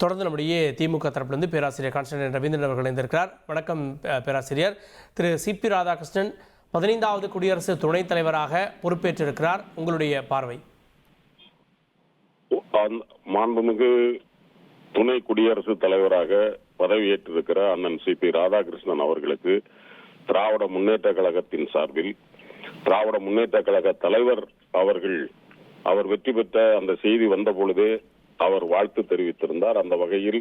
தொடர்ந்து நம்முடைய திமுக தரப்பிலிருந்து பேராசிரியர் கான்ஸ்டன்டைன் ரவீந்திரன் அவர்கள் இணைந்திருக்கிறார். வணக்கம் பேராசிரியர். திரு சிபி ராதாகிருஷ்ணன் 15வது குடியரசு துணைத் தலைவராக பொறுப்பேற்றிருக்கிறார். உங்களுடைய பார்வை? மாண்புமிகு துணை குடியரசுத் தலைவராக பதவியேற்றிருக்கிற அண்ணன் சிபி ராதாகிருஷ்ணன் அவர்களுக்கு திராவிட முன்னேற்ற கழகத்தின் சார்பில் திராவிட முன்னேற்ற கழக தலைவர் அவர் வெற்றி பெற்ற அந்த செய்தி வந்த பொழுதே அவர் வாழ்த்து தெரிவித்திருந்தார். அந்த வகையில்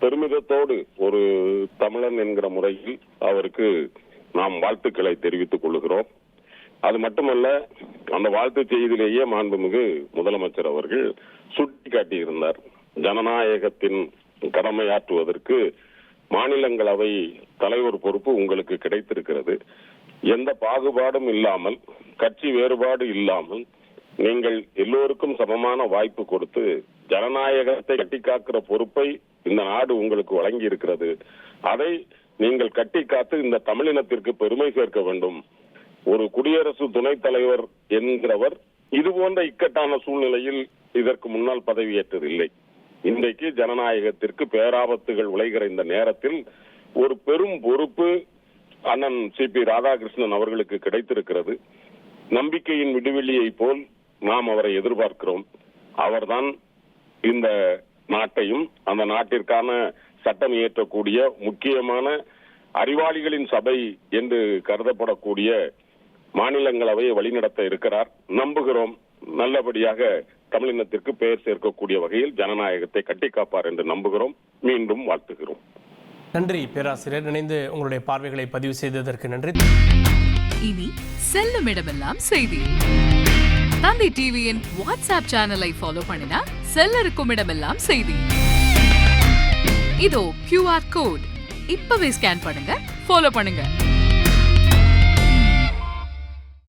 பெருமிதத்தோடு ஒரு தமிழன் என்கிற முறையில் அவருக்கு நாம் வாழ்த்துக்களை தெரிவித்துக் கொள்கிறோம். அது மட்டுமல்ல, அந்த வாழ்த்து செய்தியிலேயே மாண்புமிகு முதலமைச்சர் அவர்கள் சுட்டிக்காட்டியிருந்தார், ஜனநாயகத்தின் கடமையாற்றுவதற்கு மாநிலங்களவை தலைவர் பொறுப்பு உங்களுக்கு கிடைத்திருக்கிறது. எந்த பாகுபாடும் இல்லாமல், கட்சி வேறுபாடு இல்லாமல் நீங்கள் எல்லோருக்கும் சமமான வாய்ப்பு கொடுத்து ஜனநாயகத்தை கட்டிக்காக்கிற பொறுப்பை இந்த நாடு உங்களுக்கு வழங்கி இருக்கிறது. அதை நீங்கள் கட்டிக்காத்து இந்த தமிழினத்திற்கு பெருமை சேர்க்க வேண்டும். ஒரு குடியரசு துணைத் தலைவர் என்கிறவர் இது போன்ற இக்கட்டான சூழ்நிலையில் இதற்கு முன்னால் பதவியேற்றதில்லை. இன்றைக்கு ஜனநாயகத்திற்கு பேராபத்துகள் விளைகிற இந்த நேரத்தில் ஒரு பெரும் பொறுப்பு அண்ணன் சிபி ராதாகிருஷ்ணன் அவர்களுக்கு கிடைத்திருக்கிறது. நம்பிக்கையின் விடுவெளியை போல் நாம் அவரை எதிர்பார்க்கிறோம். அவர்தான் இந்த நாட்டையும் அந்த நாட்டிற்கான சட்டம் இயற்றக்கூடிய முக்கியமான அறிவாளிகளின் சபை என்று கருதப்படக்கூடிய மாநிலங்களவையை வழிநடத்த இருக்கிறார். நம்புகிறோம் நல்லபடியாக தமிழினத்திற்கு பெயர் சேர்க்கக்கூடிய வகையில் ஜனநாயகத்தை கட்டிக்காப்பார் என்று நம்புகிறோம். மீண்டும் வாழ்த்துகிறோம். நன்றி பேராசிரியர். இணைந்து உங்களுடைய பார்வைகளை பதிவு செய்ததற்கு நன்றி. இனி செல்லும் இடமெல்லாம் செய்தி. தந்தை டிவியின் வாட்ஸ்அப் சேனலை ஃபாலோ பண்ணினா செல்ல இருக்கும் இடமெல்லாம் செய்தி. இதோ QR கோட் இப்பவே ஸ்கேன் பண்ணுங்க, ஃபாலோ பண்ணுங்க.